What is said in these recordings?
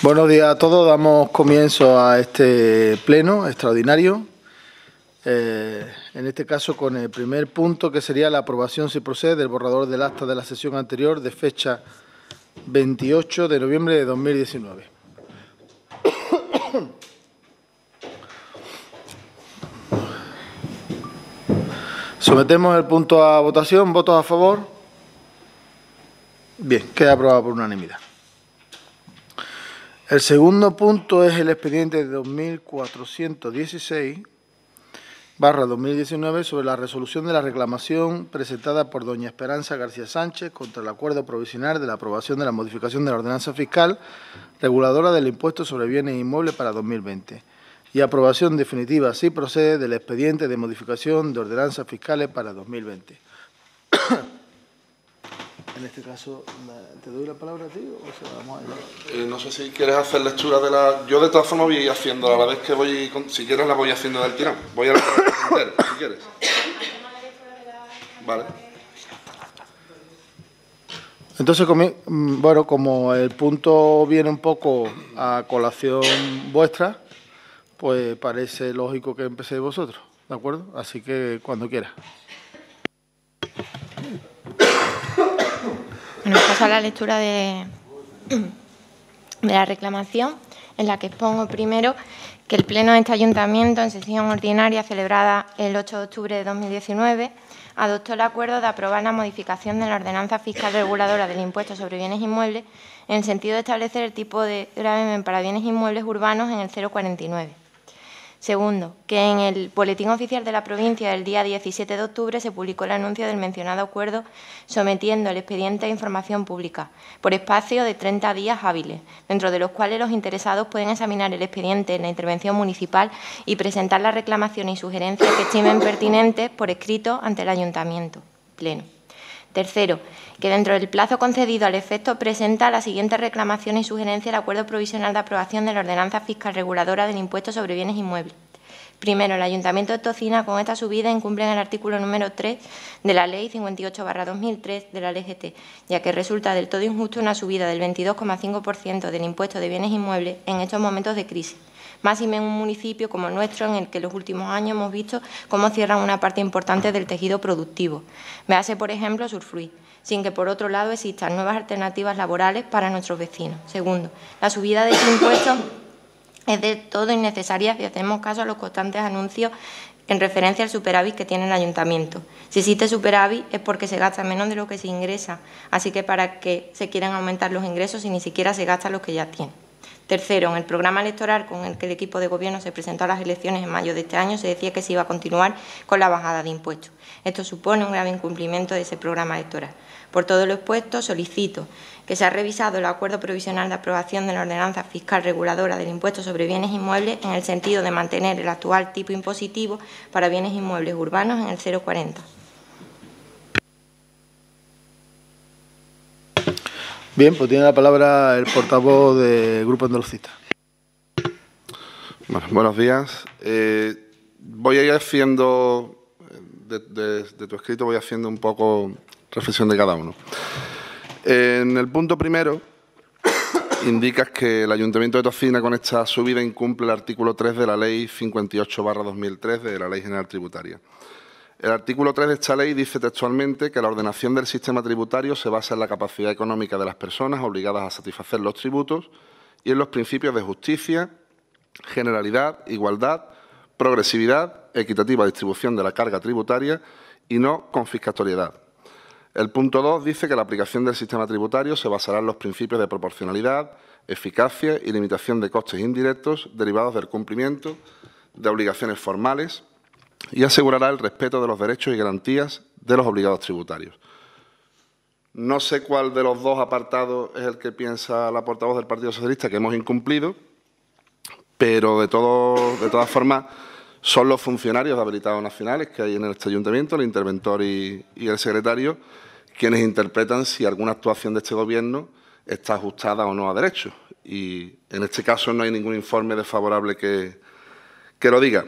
Buenos días a todos. Damos comienzo a este pleno extraordinario. En este caso, con el primer punto, que sería la aprobación, si procede, del borrador del acta de la sesión anterior de fecha 28 de noviembre de 2019. Sometemos el punto a votación. ¿Votos a favor? Bien, queda aprobado por unanimidad. El segundo punto es el expediente de 2416/2019 sobre la resolución de la reclamación presentada por doña Esperanza García Sánchez contra el acuerdo provisional de la aprobación de la modificación de la ordenanza fiscal reguladora del impuesto sobre bienes inmuebles para 2020 y aprobación definitiva, si procede, del expediente de modificación de ordenanzas fiscales para 2020. En este caso, ¿te doy la palabra a ti o se la damos a ella? No sé si quieres hacer lectura de la... Yo, de todas formas, voy a ir haciendo a la vez que voy... Si quieres, la voy haciendo del tirón. Voy a entender, si quieres. Vale. Entonces, bueno, como el punto viene un poco a colación vuestra, pues parece lógico que empecéis vosotros, ¿de acuerdo? Así que cuando quieras. Bueno, paso a la lectura de la reclamación, en la que expongo primero que el Pleno de este Ayuntamiento, en sesión ordinaria celebrada el 8 de octubre de 2019, adoptó el acuerdo de aprobar la modificación de la ordenanza fiscal reguladora del impuesto sobre bienes inmuebles en el sentido de establecer el tipo de gravamen para bienes inmuebles urbanos en el 0,49. Segundo, que en el Boletín Oficial de la Provincia del día 17 de octubre se publicó el anuncio del mencionado acuerdo sometiendo el expediente a información pública por espacio de 30 días hábiles, dentro de los cuales los interesados pueden examinar el expediente en la intervención municipal y presentar las reclamaciones y sugerencias que estimen pertinentes por escrito ante el Ayuntamiento Pleno. Tercero, que dentro del plazo concedido al efecto presenta las siguientes reclamaciones y sugerencias al acuerdo provisional de aprobación de la ordenanza fiscal reguladora del impuesto sobre bienes inmuebles. Primero, el Ayuntamiento de Tocina, con esta subida, incumple en el artículo número 3 de la Ley 58/2003 de la LGT, ya que resulta del todo injusto una subida del 22,5% del impuesto de bienes inmuebles en estos momentos de crisis. Máxime en un municipio como el nuestro, en el que en los últimos años hemos visto cómo cierran una parte importante del tejido productivo. Véase, por ejemplo, Surfruit, sin que, por otro lado, existan nuevas alternativas laborales para nuestros vecinos. Segundo, la subida de este impuesto es de todo innecesaria si hacemos caso a los constantes anuncios en referencia al superávit que tiene el Ayuntamiento. Si existe superávit es porque se gasta menos de lo que se ingresa, así que para qué se quieren aumentar los ingresos si ni siquiera se gastan los que ya tienen. Tercero, en el programa electoral con el que el equipo de gobierno se presentó a las elecciones en mayo de este año se decía que se iba a continuar con la bajada de impuestos. Esto supone un grave incumplimiento de ese programa electoral. Por todo lo expuesto, solicito que se ha revisado el acuerdo provisional de aprobación de la ordenanza fiscal reguladora del impuesto sobre bienes inmuebles en el sentido de mantener el actual tipo impositivo para bienes inmuebles urbanos en el 0,40. Bien, pues tiene la palabra el portavoz del Grupo Andalucista. Bueno, buenos días. Voy a ir haciendo, de tu escrito, voy haciendo un poco reflexión de cada uno. En el punto primero, indicas que el Ayuntamiento de Tocina con esta subida incumple el artículo 3 de la Ley 58/2003 de la Ley General Tributaria. El artículo 3 de esta ley dice textualmente que la ordenación del sistema tributario se basa en la capacidad económica de las personas obligadas a satisfacer los tributos y en los principios de justicia, generalidad, igualdad, progresividad, equitativa distribución de la carga tributaria y no confiscatoriedad. El punto 2 dice que la aplicación del sistema tributario se basará en los principios de proporcionalidad, eficacia y limitación de costes indirectos derivados del cumplimiento de obligaciones formales y asegurará el respeto de los derechos y garantías de los obligados tributarios. No sé cuál de los dos apartados es el que piensa la portavoz del Partido Socialista que hemos incumplido, pero de todas formas son los funcionarios de habilitados nacionales que hay en este Ayuntamiento, el interventor y el secretario, quienes interpretan si alguna actuación de este Gobierno está ajustada o no a derecho. Y en este caso no hay ningún informe desfavorable que lo diga.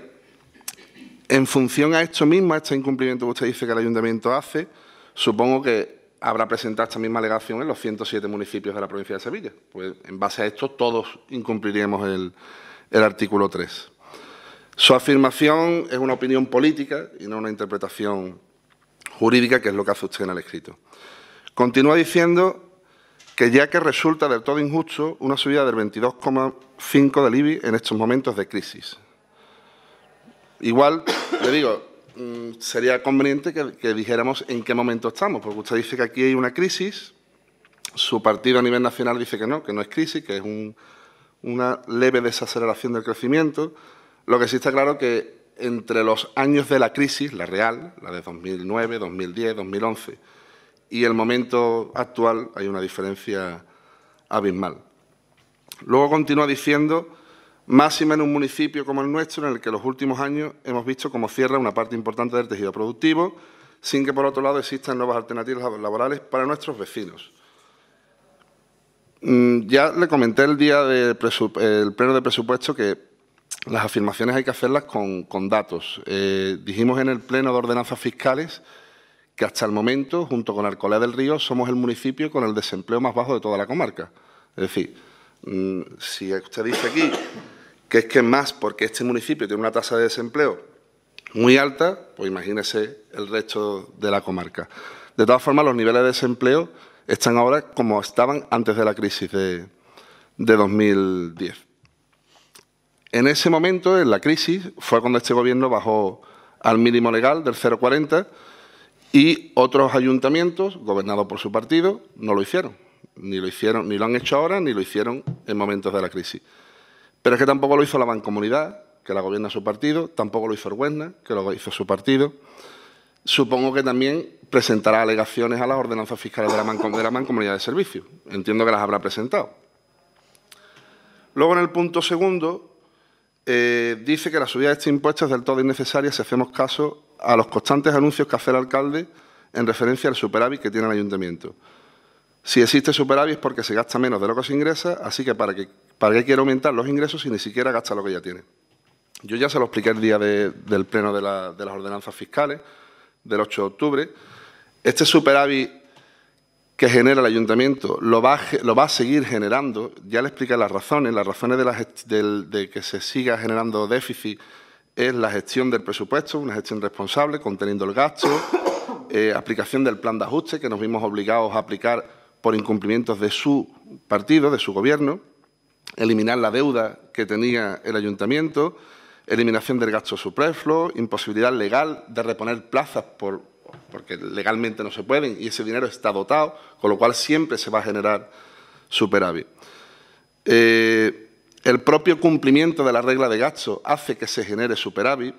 En función a esto mismo, a este incumplimiento que usted dice que el Ayuntamiento hace, supongo que habrá presentado esta misma alegación en los 107 municipios de la provincia de Sevilla. Pues en base a esto todos incumpliríamos el artículo 3. Su afirmación es una opinión política y no una interpretación jurídica, que es lo que hace usted en el escrito. Continúa diciendo que ya que resulta del todo injusto una subida del 22,5 del IBI en estos momentos de crisis. Igual, le digo, sería conveniente que dijéramos en qué momento estamos, porque usted dice que aquí hay una crisis, su partido a nivel nacional dice que no es crisis, que es una leve desaceleración del crecimiento. Lo que sí está claro que entre los años de la crisis, la real, la de 2009, 2010, 2011, y el momento actual hay una diferencia abismal. Luego continúa diciendo, máxima en un municipio como el nuestro, en el que en los últimos años hemos visto cómo cierra una parte importante del tejido productivo, sin que, por otro lado, existan nuevas alternativas laborales para nuestros vecinos. Ya le comenté el día del pleno de presupuesto que las afirmaciones hay que hacerlas con datos. Dijimos en el pleno de ordenanzas fiscales que hasta el momento, junto con Alcolea del Río, somos el municipio con el desempleo más bajo de toda la comarca. Es decir, si usted dice aquí que es que es más porque este municipio tiene una tasa de desempleo muy alta, pues imagínese el resto de la comarca. De todas formas, los niveles de desempleo están ahora como estaban antes de la crisis de 2010. En ese momento, en la crisis, fue cuando este Gobierno bajó al mínimo legal del 0,40 y otros ayuntamientos, gobernados por su partido, no lo hicieron. Ni lo han hecho ahora, ni lo hicieron en momentos de la crisis. Pero es que tampoco lo hizo la Mancomunidad, que la gobierna su partido, tampoco lo hizo el Huesna, que lo hizo su partido. Supongo que también presentará alegaciones a las ordenanzas fiscales de la Mancomunidad de Servicios. Entiendo que las habrá presentado. Luego, en el punto segundo, dice que la subida de este impuesto es del todo innecesaria si hacemos caso a los constantes anuncios que hace el alcalde en referencia al superávit que tiene el ayuntamiento. Si existe superávit es porque se gasta menos de lo que se ingresa, así que ¿para qué quiere aumentar los ingresos si ni siquiera gasta lo que ya tiene? Yo ya se lo expliqué el día del pleno de las ordenanzas fiscales, del 8 de octubre. Este superávit que genera el ayuntamiento lo va a seguir generando. Ya le expliqué las razones. Las razones de que se siga generando déficit es la gestión del presupuesto, una gestión responsable, conteniendo el gasto, aplicación del plan de ajuste que nos vimos obligados a aplicar por incumplimientos de su partido, de su gobierno, eliminar la deuda que tenía el ayuntamiento, eliminación del gasto superfluo, imposibilidad legal de reponer plazas porque legalmente no se pueden y ese dinero está dotado, con lo cual siempre se va a generar superávit. El propio cumplimiento de la regla de gasto hace que se genere superávit.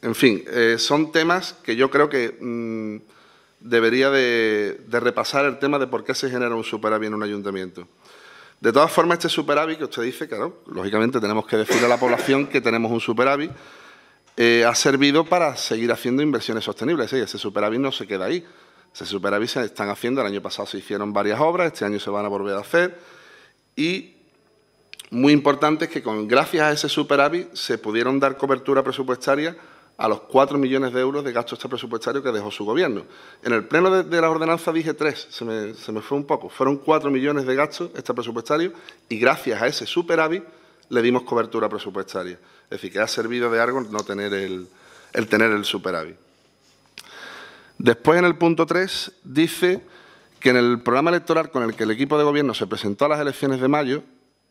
En fin, son temas que yo creo que debería de repasar el tema de por qué se genera un superávit en un ayuntamiento. De todas formas, este superávit que usted dice, claro, lógicamente tenemos que decirle a la población que tenemos un superávit, ha servido para seguir haciendo inversiones sostenibles. ¿Sí? Ese superávit no se queda ahí. Ese superávit se están haciendo, el año pasado se hicieron varias obras, este año se van a volver a hacer y muy importante es que gracias a ese superávit se pudieron dar cobertura presupuestaria a los 4 millones de euros de gasto extrapresupuestario que dejó su gobierno. En el pleno de la ordenanza dije 3, se me fue un poco. Fueron 4 millones de gastos extrapresupuestarios y gracias a ese superávit le dimos cobertura presupuestaria. Es decir, que ha servido de algo no tener el tener el superávit. Después, en el punto 3, dice que en el programa electoral con el que el equipo de gobierno se presentó a las elecciones de mayo,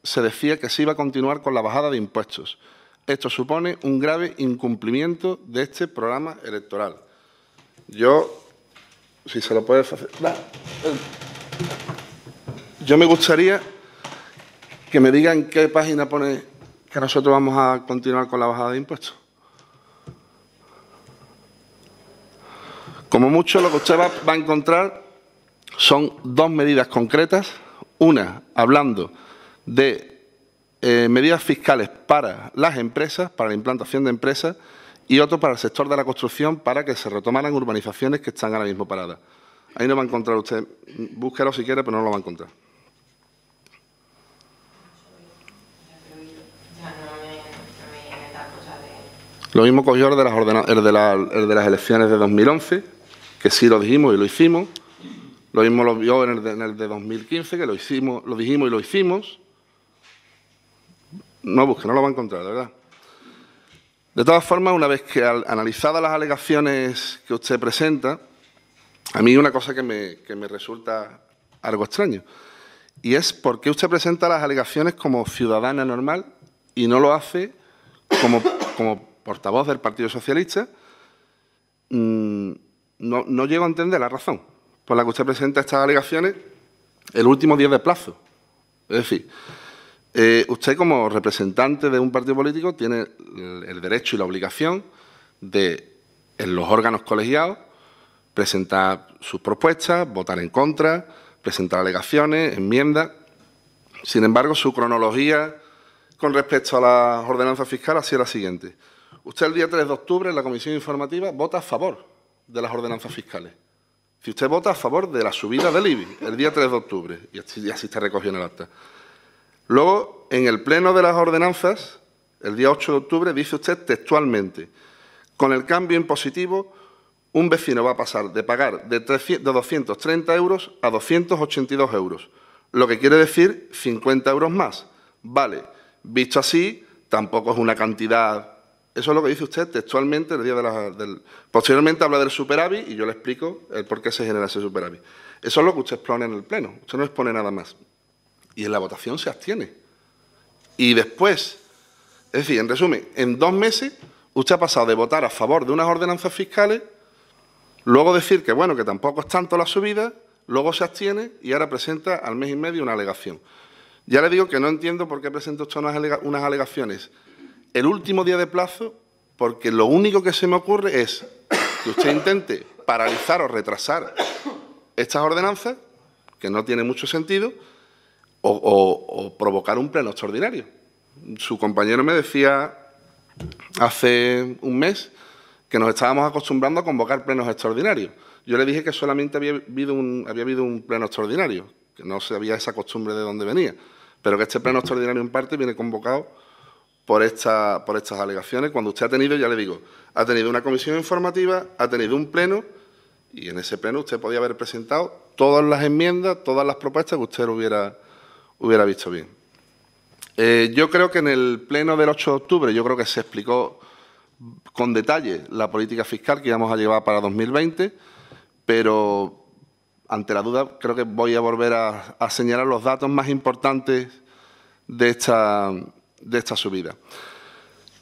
se decía que se iba a continuar con la bajada de impuestos. Esto supone un grave incumplimiento de este programa electoral. Yo, si se lo puede hacer... Yo me gustaría que me diga en qué página pone que nosotros vamos a continuar con la bajada de impuestos. Como mucho, lo que usted va a encontrar son 2 medidas concretas. Una, hablando de medidas fiscales para las empresas, para la implantación de empresas, y otro para el sector de la construcción, para que se retomaran urbanizaciones que están ahora mismo paradas. Ahí no va a encontrar usted, búsquelo si quiere, pero no lo va a encontrar. Lo mismo cogió el de las elecciones de 2011, que sí lo dijimos y lo hicimos. Lo mismo lo vio en el de 2015, que lo dijimos y lo hicimos. No busque, no lo va a encontrar, de verdad. De todas formas, una vez que analizadas las alegaciones que usted presenta, a mí una cosa que me resulta algo extraño, y es por qué usted presenta las alegaciones como ciudadana normal y no lo hace como portavoz del Partido Socialista. No llego a entender la razón por la que usted presenta estas alegaciones el último día de plazo. Es decir, usted como representante de un partido político tiene el derecho y la obligación de, en los órganos colegiados, presentar sus propuestas, votar en contra, presentar alegaciones, enmiendas. Sin embargo, su cronología con respecto a la ordenanza fiscal ha sido la siguiente. Usted el día 3 de octubre en la comisión informativa vota a favor de las ordenanzas fiscales. Si usted vota a favor de la subida del IBI el día 3 de octubre, y así está recogido en el acta. Luego, en el pleno de las ordenanzas, el día 8 de octubre, dice usted textualmente, con el cambio impositivo, un vecino va a pasar de pagar de 230 euros a 282 euros, lo que quiere decir 50 euros más. Vale, visto así, tampoco es una cantidad. Eso es lo que dice usted textualmente el día de Posteriormente habla del superávit y yo le explico el por qué se genera ese superávit. Eso es lo que usted expone en el pleno, usted no expone nada más. Y en la votación se abstiene. Y después, es decir, en resumen, en 2 meses usted ha pasado de votar a favor de unas ordenanzas fiscales, luego decir que, bueno, que tampoco es tanto la subida, luego se abstiene y ahora presenta al mes y medio una alegación. Ya le digo que no entiendo por qué presenta usted unas alegaciones el último día de plazo, porque lo único que se me ocurre es que usted intente paralizar o retrasar estas ordenanzas, que no tiene mucho sentido, o provocar un pleno extraordinario. Su compañero me decía hace un mes que nos estábamos acostumbrando a convocar plenos extraordinarios. Yo le dije que solamente había habido un pleno extraordinario, que no sabía esa costumbre de dónde venía, pero que este pleno extraordinario en parte viene convocado por estas alegaciones, cuando usted ha tenido, ya le digo, ha tenido una comisión informativa, ha tenido un pleno, y en ese pleno usted podía haber presentado todas las enmiendas, todas las propuestas que usted hubiera visto bien. Yo creo que en el pleno del 8 de octubre, yo creo que se explicó con detalle la política fiscal que íbamos a llevar para 2020, pero ante la duda creo que voy a volver a señalar los datos más importantes de esta subida.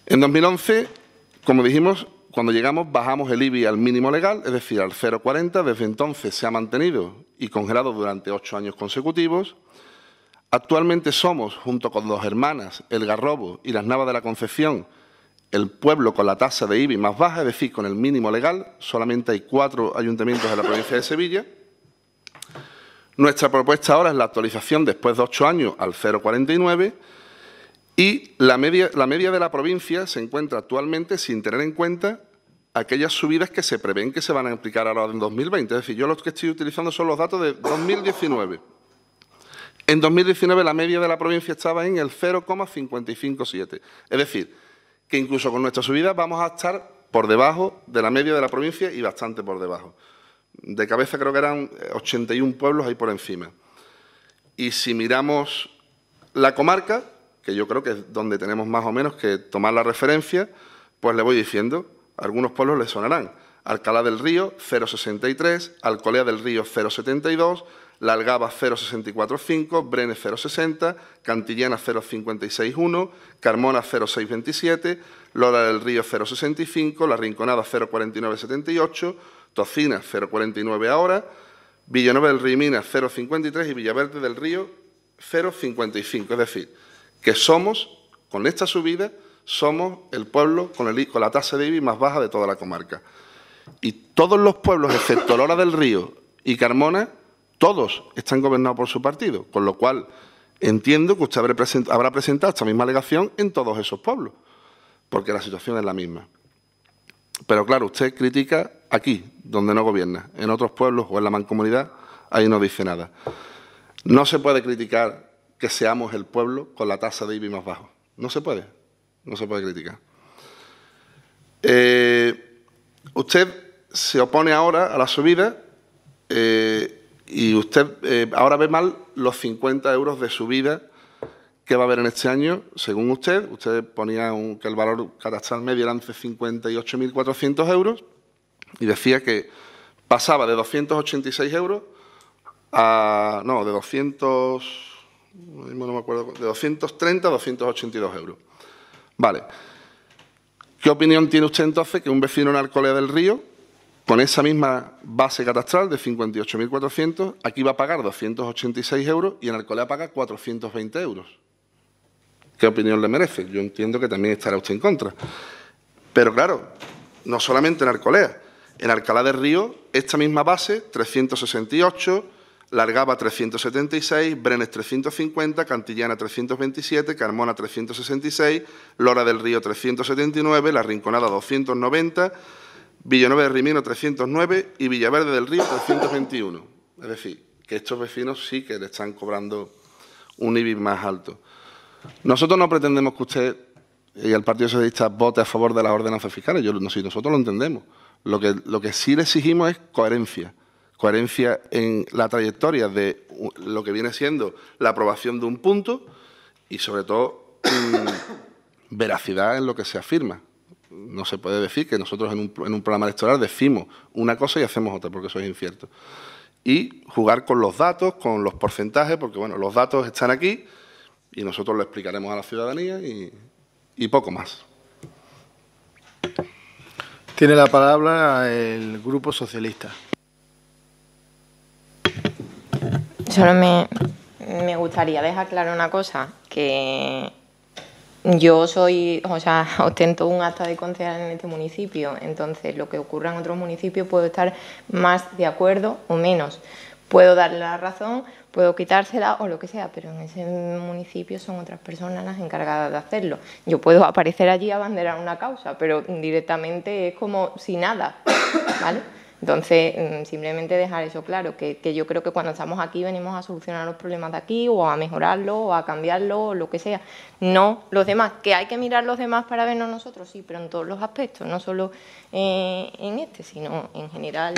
En 2011, como dijimos, cuando llegamos bajamos el IBI al mínimo legal, es decir, al 0,40. Desde entonces se ha mantenido y congelado durante 8 años consecutivos. Actualmente somos, junto con Dos Hermanas, El Garrobo y Las Navas de la Concepción, el pueblo con la tasa de IBI más baja, es decir, con el mínimo legal. Solamente hay 4 ayuntamientos de la provincia de Sevilla. Nuestra propuesta ahora es la actualización después de 8 años al 0,49 y la media de la provincia se encuentra actualmente sin tener en cuenta aquellas subidas que se prevén que se van a aplicar ahora en 2020. Es decir, yo lo que estoy utilizando son los datos de 2019. En 2019 la media de la provincia estaba en el 0,557. Es decir, que incluso con nuestra subida vamos a estar por debajo de la media de la provincia y bastante por debajo. De cabeza creo que eran 81 pueblos ahí por encima. Y si miramos la comarca, que yo creo que es donde tenemos más o menos que tomar la referencia, pues le voy diciendo, algunos pueblos le sonarán. Alcalá del Río, 0,63, Alcolea del Río, 0,72, La Algaba, 0,645, Brenes, 0,60, Cantillana, 0,561, Carmona, 0,627, Lora del Río, 0,65, La Rinconada, 0,4978, Tocina, 0,49 ahora, Villanueva del Río y Minas, 0,53 y Villaverde del Río, 0,55. Es decir, que somos, con esta subida, somos el pueblo con la tasa de IBI más baja de toda la comarca. Y todos los pueblos, excepto Lora del Río y Carmona, todos están gobernados por su partido, con lo cual entiendo que usted habrá presentado esta misma alegación en todos esos pueblos, porque la situación es la misma. Pero claro, usted critica aquí, donde no gobierna, en otros pueblos o en la mancomunidad, ahí no dice nada. No se puede criticar que seamos el pueblo con la tasa de IBI más bajo. No se puede criticar. Usted se opone ahora a la subida Y usted ahora ve mal los 50 euros de subida que va a haber en este año, según usted. Usted ponía que el valor catastral medio eran de 58.400 euros y decía que pasaba de 286 euros a... no, de 200... no me acuerdo, de 230 a 282 euros. Vale. ¿Qué opinión tiene usted entonces que un vecino en Alcolea del Río, con esa misma base catastral de 58.400, aquí va a pagar 286 euros y en Alcolea paga 420 euros? ¿Qué opinión le merece? Yo entiendo que también estará usted en contra. Pero claro, no solamente en Alcolea. En Alcalá del Río, esta misma base, 368, Largaba 376, Brenes 350, Cantillana 327, Carmona 366, Lora del Río 379, La Rinconada 290, Villanueva de Rimino 309 y Villaverde del Río 321. Es decir, que estos vecinos sí que le están cobrando un IBI más alto. Nosotros no pretendemos que usted y el Partido Socialista vote a favor de las ordenanzas fiscales. Nosotros lo entendemos. Lo que sí le exigimos es coherencia. Coherencia en la trayectoria de lo que viene siendo la aprobación de un punto y, sobre todo, veracidad en lo que se afirma. No se puede decir que nosotros en un programa electoral decimos una cosa y hacemos otra, porque eso es incierto. Y jugar con los datos, con los porcentajes, porque bueno, los datos están aquí y nosotros lo explicaremos a la ciudadanía y poco más. Tiene la palabra el Grupo Socialista. Solo me gustaría dejar claro una cosa, que yo ostento un acta de concejal en este municipio, entonces lo que ocurra en otros municipios puedo estar más de acuerdo o menos. Puedo darle la razón, puedo quitársela o lo que sea, pero en ese municipio son otras personas las encargadas de hacerlo. Yo puedo aparecer allí a abanderar una causa, pero directamente es como si nada, ¿vale? Entonces, simplemente dejar eso claro, que yo creo que cuando estamos aquí venimos a solucionar los problemas de aquí o a mejorarlo o a cambiarlo o lo que sea. No los demás, que hay que mirar los demás para vernos nosotros, sí, pero en todos los aspectos, no solo en este, sino en general.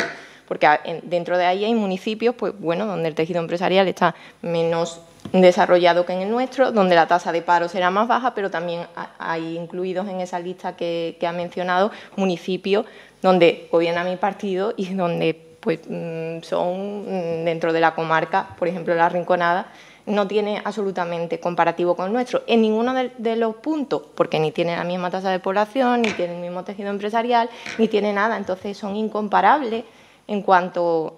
Porque dentro de ahí hay municipios, pues bueno, donde el tejido empresarial está menos desarrollado que en el nuestro, donde la tasa de paro será más baja, pero también hay incluidos en esa lista que ha mencionado municipios donde gobierna mi partido y donde pues son dentro de la comarca, por ejemplo La Rinconada, no tiene absolutamente comparativo con el nuestro en ninguno de los puntos, porque ni tiene la misma tasa de población, ni tiene el mismo tejido empresarial, ni tiene nada, entonces son incomparables en cuanto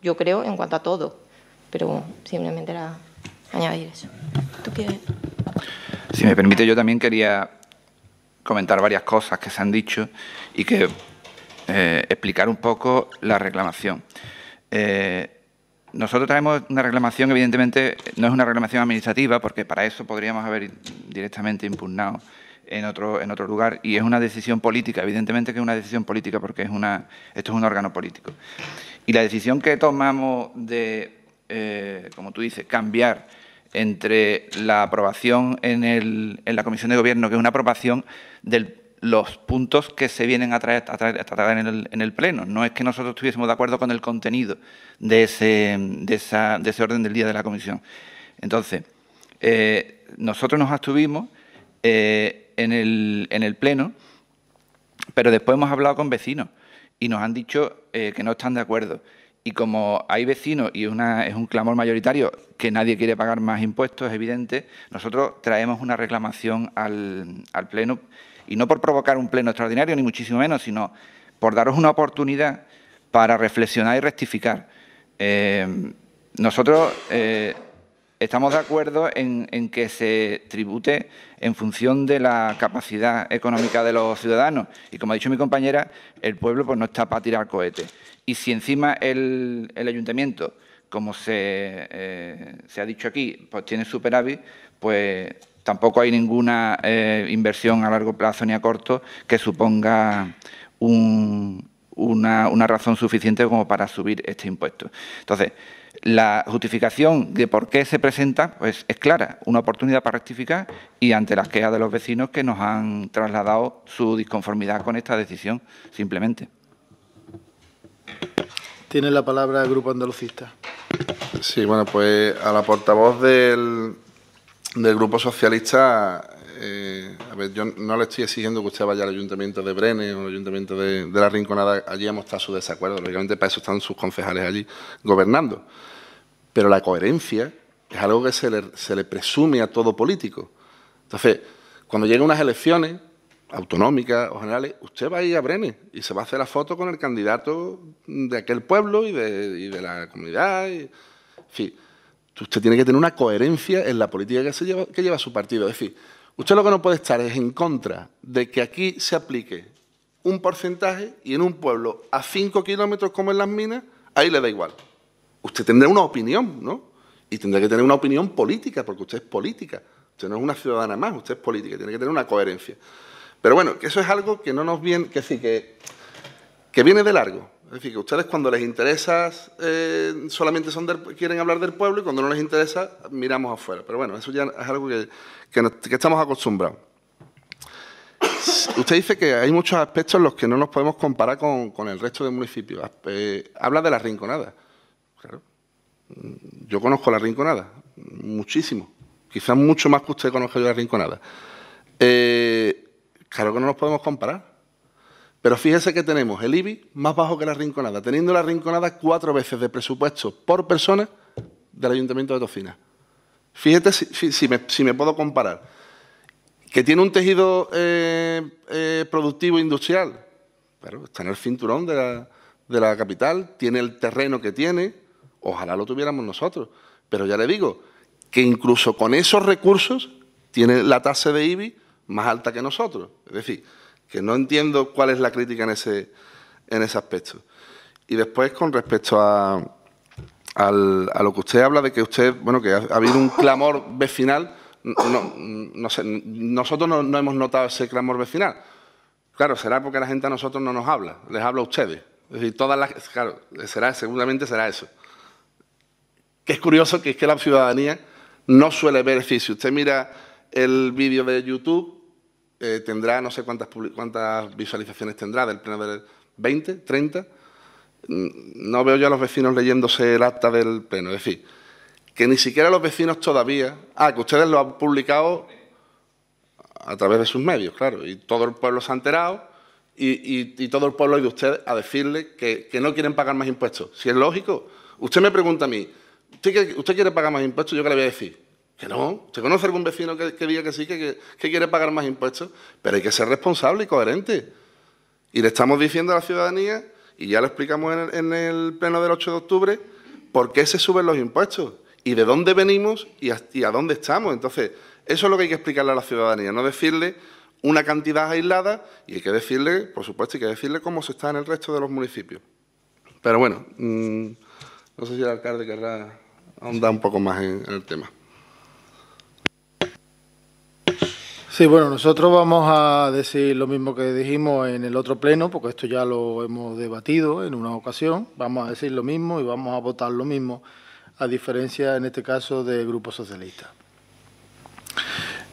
yo creo, en cuanto a todo, pero simplemente era añadir eso. ¿Tú quieres? Si me permite, yo también quería comentar varias cosas que se han dicho y que explicar un poco la reclamación. Nosotros traemos una reclamación, evidentemente no es una reclamación administrativa, porque para eso podríamos haber directamente impugnado en otro lugar, y es una decisión política, evidentemente que es una decisión política, porque esto es un órgano político. Y la decisión que tomamos de, como tú dices, cambiar entre la aprobación en la Comisión de Gobierno, que es una aprobación de los puntos que se vienen a tratar en el Pleno. No es que nosotros estuviésemos de acuerdo con el contenido de ese orden del día de la Comisión. Entonces, nosotros nos abstuvimos en el Pleno, pero después hemos hablado con vecinos y nos han dicho que no están de acuerdo. Y como hay vecinos y es un clamor mayoritario que nadie quiere pagar más impuestos, es evidente, nosotros traemos una reclamación al Pleno, y no por provocar un pleno extraordinario, ni muchísimo menos, sino por daros una oportunidad para reflexionar y rectificar. Nosotros estamos de acuerdo en que se tribute en función de la capacidad económica de los ciudadanos. Y como ha dicho mi compañera, el pueblo pues no está para tirar cohetes. Y si encima el ayuntamiento, como se ha dicho aquí, pues tiene superávit, pues tampoco hay ninguna inversión a largo plazo ni a corto que suponga una razón suficiente como para subir este impuesto. Entonces, la justificación de por qué se presenta pues es clara, una oportunidad para rectificar y ante las quejas de los vecinos que nos han trasladado su disconformidad con esta decisión, simplemente. Tiene la palabra el Grupo Andalucista. Sí, bueno, pues a la portavoz del Grupo Socialista, a ver, yo no le estoy exigiendo que usted vaya al Ayuntamiento de Brenes o al Ayuntamiento de La Rinconada, allí hemos estado su desacuerdo, lógicamente para eso están sus concejales allí gobernando. Pero la coherencia es algo que se le presume a todo político. Entonces, cuando lleguen unas elecciones autonómicas o generales, usted va a ir a Brenes y se va a hacer la foto con el candidato de aquel pueblo y de la comunidad. En fin, usted tiene que tener una coherencia en la política que lleva su partido. Es decir, usted lo que no puede estar es en contra de que aquí se aplique un porcentaje y en un pueblo a 5 kilómetros como en Las Minas, ahí le da igual. Usted tendrá una opinión, ¿no? Y tendrá que tener una opinión política, porque usted es política. Usted no es una ciudadana más, usted es política, tiene que tener una coherencia. Pero bueno, que eso es algo que no nos viene, que viene de largo. Es decir, que ustedes cuando les interesa solamente quieren hablar del pueblo y cuando no les interesa miramos afuera. Pero bueno, eso ya es algo que estamos acostumbrados. Usted dice que hay muchos aspectos en los que no nos podemos comparar con el resto de municipios. Habla de La Rinconada. Claro. Yo conozco La Rinconada, muchísimo. Quizás mucho más que usted conozca yo La Rinconada. Claro que no nos podemos comparar. Pero fíjese que tenemos el IBI más bajo que La Rinconada, teniendo La Rinconada 4 veces de presupuesto por persona del Ayuntamiento de Tocina. Fíjate si me puedo comparar. ¿Que tiene un tejido productivo industrial? Claro, está en el cinturón de la capital, tiene el terreno que tiene, ojalá lo tuviéramos nosotros. Pero ya le digo que incluso con esos recursos tiene la tasa de IBI más alta que nosotros. Es decir, que no entiendo cuál es la crítica en ese aspecto. Y después, con respecto a lo que usted habla de que que ha habido un clamor vecinal, no sé, nosotros no hemos notado ese clamor vecinal. Claro, será porque la gente a nosotros no nos habla, les habla a ustedes. Es decir, claro, seguramente será eso. Que es curioso que es que la ciudadanía no suele ver, es decir, si usted mira el vídeo de YouTube, tendrá no sé cuántas visualizaciones tendrá del pleno del 20, 30. No veo yo a los vecinos leyéndose el acta del pleno. Es decir, que ni siquiera los vecinos todavía... que ustedes lo han publicado a través de sus medios, claro, y todo el pueblo se ha enterado y todo el pueblo ha ido a usted a decirle que no quieren pagar más impuestos. Si es lógico, usted me pregunta a mí, ¿usted quiere pagar más impuestos? Yo qué le voy a decir. Que no. ¿Usted conoce algún vecino que diga que sí, que quiere pagar más impuestos? Pero hay que ser responsable y coherente. Y le estamos diciendo a la ciudadanía, y ya lo explicamos en el pleno del 8 de octubre, por qué se suben los impuestos y de dónde venimos y a dónde estamos. Entonces, eso es lo que hay que explicarle a la ciudadanía, no decirle una cantidad aislada, y hay que decirle, por supuesto, hay que decirle cómo se está en el resto de los municipios. Pero bueno, no sé si el alcalde querrá ahondar un poco más en el tema. Sí, bueno, nosotros vamos a decir lo mismo que dijimos en el otro pleno, porque esto ya lo hemos debatido en una ocasión. Vamos a decir lo mismo y vamos a votar lo mismo, a diferencia, en este caso, del Grupo Socialista.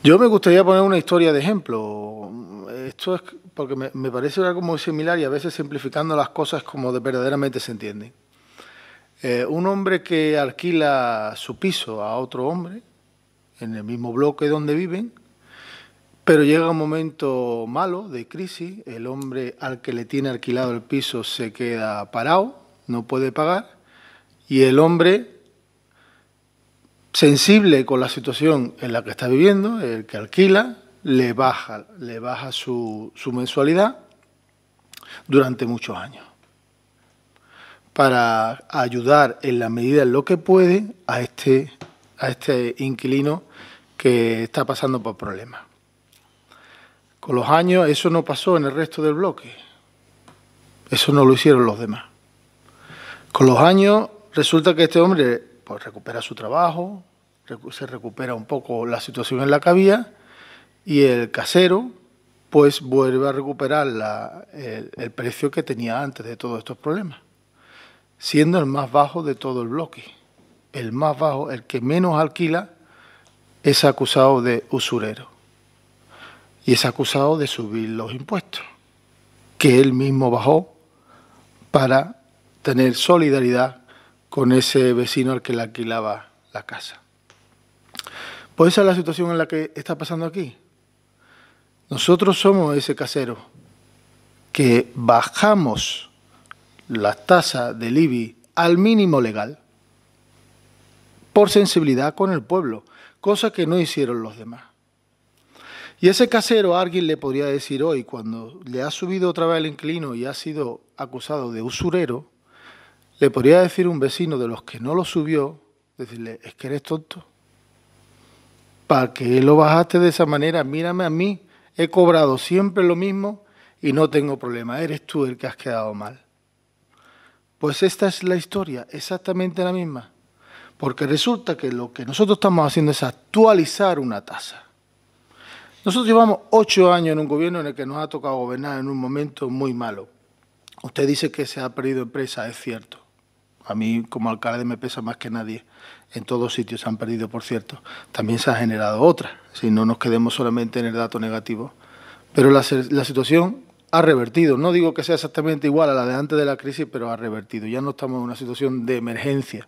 Yo me gustaría poner una historia de ejemplo. Esto es porque me parece algo muy similar y a veces simplificando las cosas como verdaderamente se entienden. Un hombre que alquila su piso a otro hombre en el mismo bloque donde viven, pero llega un momento malo, de crisis, el hombre al que le tiene alquilado el piso se queda parado, no puede pagar, y el hombre, sensible con la situación en la que está viviendo, el que alquila, le baja su mensualidad durante muchos años, para ayudar en la medida en lo que puede a este inquilino que está pasando por problemas. Con los años eso no pasó en el resto del bloque, eso no lo hicieron los demás. Con los años resulta que este hombre pues recupera su trabajo, se recupera un poco la situación en la que había y el casero pues vuelve a recuperar el precio que tenía antes de todos estos problemas, siendo el más bajo de todo el bloque. El más bajo, el que menos alquila, es acusado de usurero. Y es acusado de subir los impuestos, que él mismo bajó para tener solidaridad con ese vecino al que le alquilaba la casa. Pues esa es la situación en la que está pasando aquí. Nosotros somos ese casero que bajamos las tasas del IBI al mínimo legal por sensibilidad con el pueblo, cosa que no hicieron los demás. Y ese casero, alguien le podría decir hoy, cuando le ha subido otra vez el inquilino y ha sido acusado de usurero, le podría decir un vecino de los que no lo subió, decirle, es que eres tonto. ¿Para qué lo bajaste de esa manera? Mírame a mí, he cobrado siempre lo mismo y no tengo problema, eres tú el que has quedado mal. Pues esta es la historia, exactamente la misma. Porque resulta que lo que nosotros estamos haciendo es actualizar una tasa. Nosotros llevamos 8 años en un gobierno en el que nos ha tocado gobernar en un momento muy malo. Usted dice que se ha perdido empresa, es cierto. A mí como alcalde me pesa más que nadie. En todos sitios se han perdido, por cierto. También se ha generado otra, si no nos quedemos solamente en el dato negativo. Pero la situación ha revertido. No digo que sea exactamente igual a la de antes de la crisis, pero ha revertido. Ya no estamos en una situación de emergencia.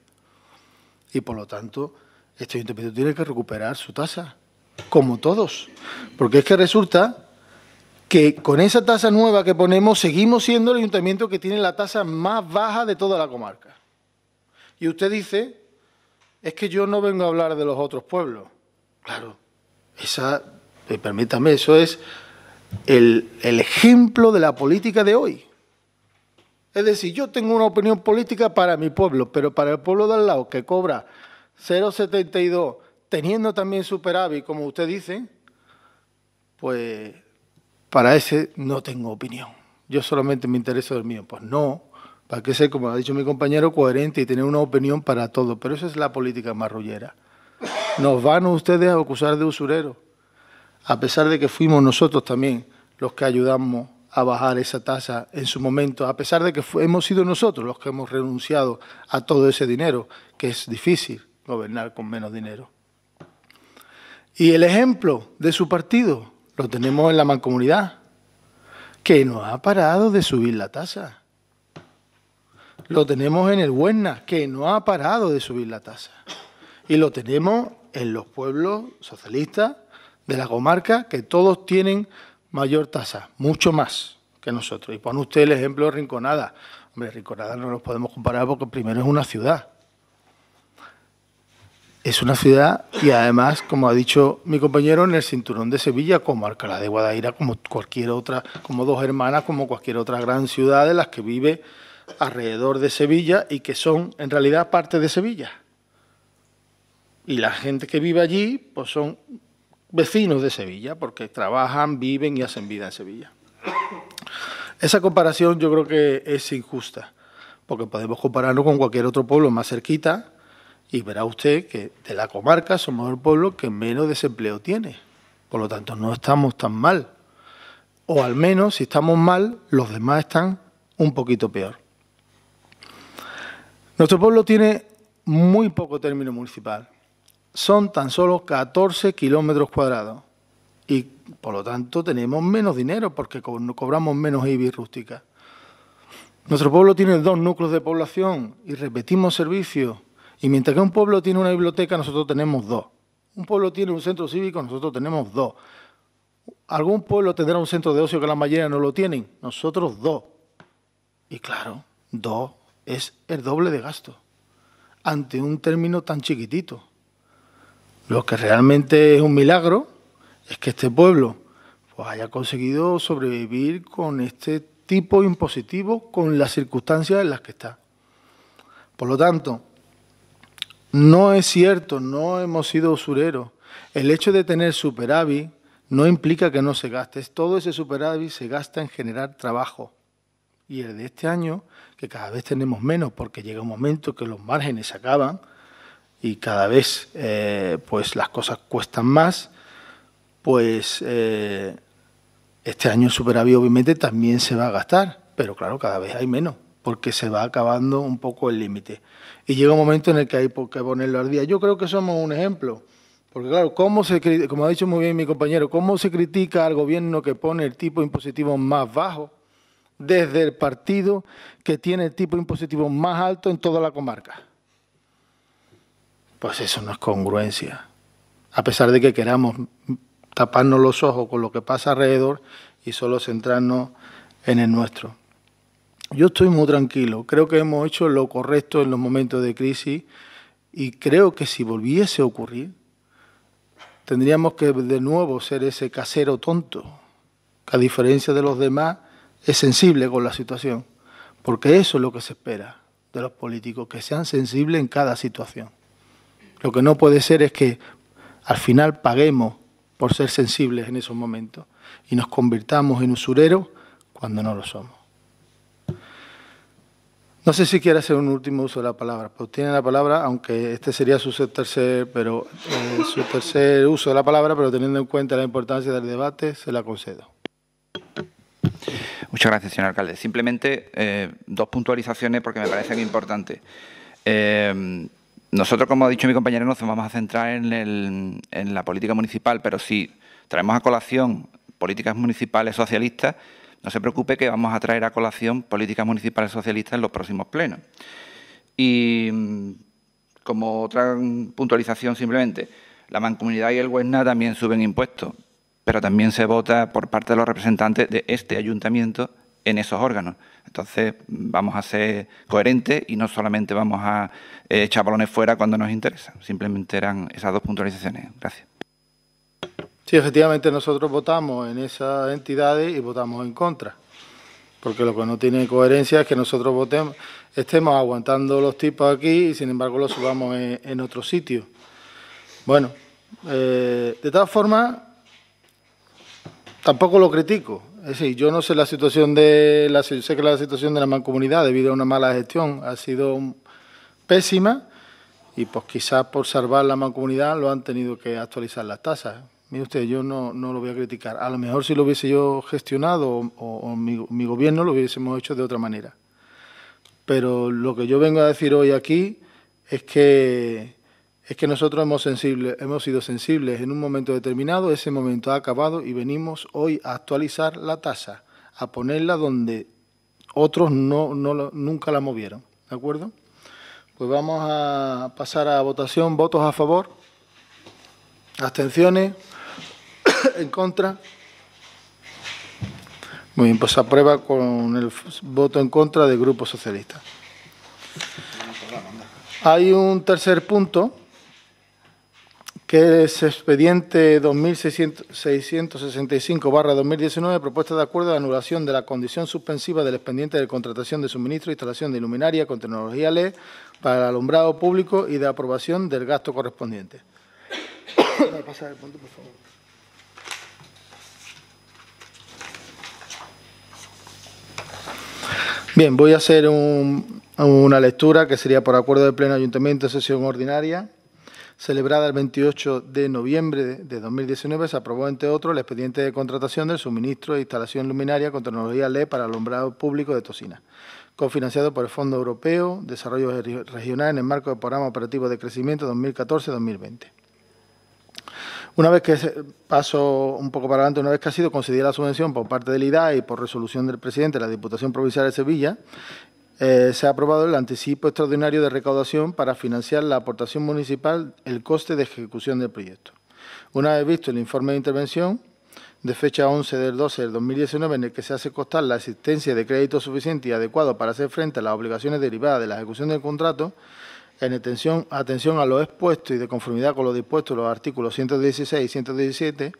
Y por lo tanto, este ayuntamiento tiene que recuperar su tasa, como todos. Porque es que resulta que con esa tasa nueva que ponemos, seguimos siendo el ayuntamiento que tiene la tasa más baja de toda la comarca. Y usted dice, es que yo no vengo a hablar de los otros pueblos. Claro, permítame, eso es el ejemplo de la política de hoy. Es decir, yo tengo una opinión política para mi pueblo, pero para el pueblo de al lado, que cobra 0,72, teniendo también superávit, como usted dice, pues para ese no tengo opinión. Yo solamente me intereso del mío. Pues no, para que ser, como ha dicho mi compañero, coherente y tener una opinión para todo. Pero esa es la política marrullera. Nos van ustedes a acusar de usureros, a pesar de que fuimos nosotros también los que ayudamos a bajar esa tasa en su momento, a pesar de que hemos sido nosotros los que hemos renunciado a todo ese dinero, que es difícil gobernar con menos dinero. Y el ejemplo de su partido lo tenemos en la Mancomunidad, que no ha parado de subir la tasa. Lo tenemos en el Huerna, que no ha parado de subir la tasa. Y lo tenemos en los pueblos socialistas de la comarca, que todos tienen mayor tasa, mucho más que nosotros. Y pone usted el ejemplo de Rinconada. Hombre, Rinconada no nos podemos comparar porque primero es una ciudad. Es una ciudad y además, como ha dicho mi compañero, en el cinturón de Sevilla, como Alcalá de Guadaira, como cualquier otra, como Dos Hermanas, como cualquier otra gran ciudad de las que vive alrededor de Sevilla y que son en realidad parte de Sevilla. Y la gente que vive allí, pues son vecinos de Sevilla, porque trabajan, viven y hacen vida en Sevilla. Esa comparación yo creo que es injusta, porque podemos compararnos con cualquier otro pueblo más cerquita y verá usted que de la comarca somos el pueblo que menos desempleo tiene. Por lo tanto, no estamos tan mal. O al menos, si estamos mal, los demás están un poquito peor. Nuestro pueblo tiene muy poco término municipal. Son tan solo 14 kilómetros cuadrados y, por lo tanto, tenemos menos dinero porque cobramos menos IBI rústica. Nuestro pueblo tiene 2 núcleos de población y repetimos servicios. Y mientras que un pueblo tiene una biblioteca, nosotros tenemos 2. Un pueblo tiene un centro cívico, nosotros tenemos 2. ¿Algún pueblo tendrá un centro de ocio que la mayoría no lo tienen? Nosotros 2. Y claro, 2 es el doble de gasto ante un término tan chiquitito. Lo que realmente es un milagro es que este pueblo pues, haya conseguido sobrevivir con este tipo impositivo, con las circunstancias en las que está. Por lo tanto, no es cierto, no hemos sido usureros. El hecho de tener superávit no implica que no se gaste. Todo ese superávit se gasta en generar trabajo. Y el de este año, que cada vez tenemos menos porque llega un momento que los márgenes se acaban, y cada vez pues las cosas cuestan más, pues este año el superávit obviamente también se va a gastar, pero claro, cada vez hay menos, porque se va acabando un poco el límite. Y llega un momento en el que hay que ponerlo al día. Yo creo que somos un ejemplo, porque claro, como ha dicho muy bien mi compañero, ¿cómo se critica al gobierno que pone el tipo impositivo más bajo desde el partido que tiene el tipo impositivo más alto en toda la comarca. Pues eso no es congruencia. A pesar de que queramos taparnos los ojos con lo que pasa alrededor y solo centrarnos en el nuestro. Yo estoy muy tranquilo. Creo que hemos hecho lo correcto en los momentos de crisis y creo que si volviese a ocurrir, tendríamos que de nuevo ser ese casero tonto, que a diferencia de los demás es sensible con la situación, porque eso es lo que se espera de los políticos, que sean sensibles en cada situación. Lo que no puede ser es que al final paguemos por ser sensibles en esos momentos y nos convirtamos en usureros cuando no lo somos. No sé si quiere hacer un último uso de la palabra, pues tiene la palabra, aunque este sería su tercer uso de la palabra, pero teniendo en cuenta la importancia del debate, se la concedo. Muchas gracias, señor alcalde. Simplemente dos puntualizaciones porque me parecen importantes. Nosotros, como ha dicho mi compañero, nos vamos a centrar en la política municipal, pero si traemos a colación políticas municipales socialistas, no se preocupe que vamos a traer a colación políticas municipales socialistas en los próximos plenos. Y como otra puntualización simplemente, la Mancomunidad y el Huesna también suben impuestos, pero también se vota por parte de los representantes de este ayuntamiento en esos órganos. Entonces, vamos a ser coherentes y no solamente vamos a echar balones fuera cuando nos interesa. Simplemente eran esas dos puntualizaciones. Gracias. Sí, efectivamente nosotros votamos en esas entidades y votamos en contra, porque lo que no tiene coherencia es que nosotros estemos aguantando los tipos aquí y sin embargo los subamos en otro sitio. Bueno, de todas formas, tampoco lo critico. Es decir, yo no sé la situación sé que la situación de la Mancomunidad debido a una mala gestión ha sido pésima y pues quizás por salvar la Mancomunidad lo han tenido que actualizar las tasas. Mire usted, yo no lo voy a criticar. A lo mejor si lo hubiese yo gestionado o mi gobierno lo hubiésemos hecho de otra manera. Pero lo que yo vengo a decir hoy aquí es que nosotros hemos sido sensibles en un momento determinado, ese momento ha acabado y venimos hoy a actualizar la tasa, a ponerla donde otros nunca la movieron. ¿De acuerdo? Pues vamos a pasar a votación. ¿Votos a favor? ¿Abstenciones? ¿En contra? Muy bien, pues se aprueba con el voto en contra del Grupo Socialista. Hay un tercer punto, que es expediente 2665/2019, propuesta de acuerdo de anulación de la condición suspensiva del expediente de contratación de suministro e instalación de iluminaria con tecnología LED para el alumbrado público y de aprobación del gasto correspondiente. Voy a pasar el punto, por favor. Bien, voy a hacer una lectura que sería por acuerdo del Pleno Ayuntamiento, sesión ordinaria, celebrada el 28 de noviembre de 2019, se aprobó, entre otros, el expediente de contratación del suministro e instalación luminaria con tecnología LED para alumbrado público de Tosina, cofinanciado por el Fondo Europeo de Desarrollo Regional en el marco del Programa Operativo de Crecimiento 2014-2020. Una vez que paso un poco para adelante, una vez que ha sido concedida la subvención por parte del IDAE y por resolución del presidente de la Diputación Provincial de Sevilla, se ha aprobado el anticipo extraordinario de recaudación para financiar la aportación municipal, el coste de ejecución del proyecto. Una vez visto el informe de intervención de fecha 11/12/2019, en el que se hace constar la existencia de crédito suficiente y adecuado para hacer frente a las obligaciones derivadas de la ejecución del contrato, en atención a lo expuesto y de conformidad con lo dispuesto en los artículos 116 y 117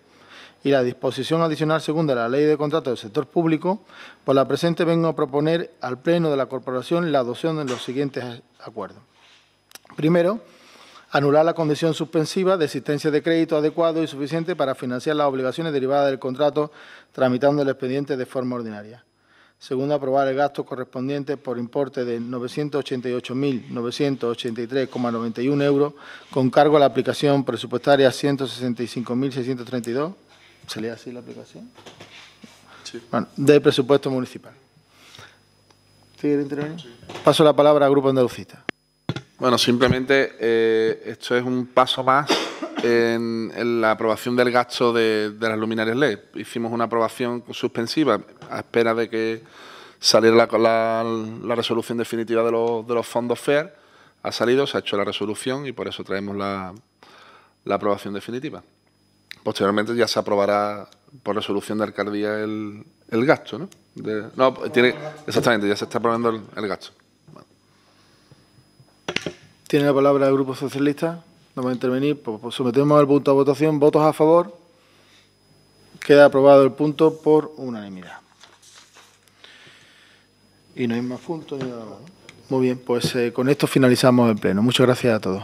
y la disposición adicional segunda de la Ley de Contratos del Sector Público, por la presente vengo a proponer al Pleno de la Corporación la adopción de los siguientes acuerdos. Primero, anular la condición suspensiva de existencia de crédito adecuado y suficiente para financiar las obligaciones derivadas del contrato, tramitando el expediente de forma ordinaria. Segundo, aprobar el gasto correspondiente por importe de 988.983,91 euros con cargo a la aplicación presupuestaria 165.632. ¿Se lee así la aplicación? Sí. Bueno, del presupuesto municipal. ¿Sigue interveniendo? Sí. Paso la palabra al Grupo Andalucista. Bueno, simplemente esto es un paso más en la aprobación del gasto de las luminarias LED. Hicimos una aprobación suspensiva a espera de que saliera la resolución definitiva de los fondos FEAR. Ha salido, se ha hecho la resolución y por eso traemos la aprobación definitiva. Posteriormente ya se aprobará por resolución de alcaldía el gasto, ¿no? Exactamente, ya se está aprobando el gasto. Bueno. Tiene la palabra el Grupo Socialista. No va a intervenir. Pues sometemos el punto a votación. ¿Votos a favor? Queda aprobado el punto por unanimidad. Y no hay más puntos ni nada más, ¿no? Muy bien, pues con esto finalizamos el pleno. Muchas gracias a todos.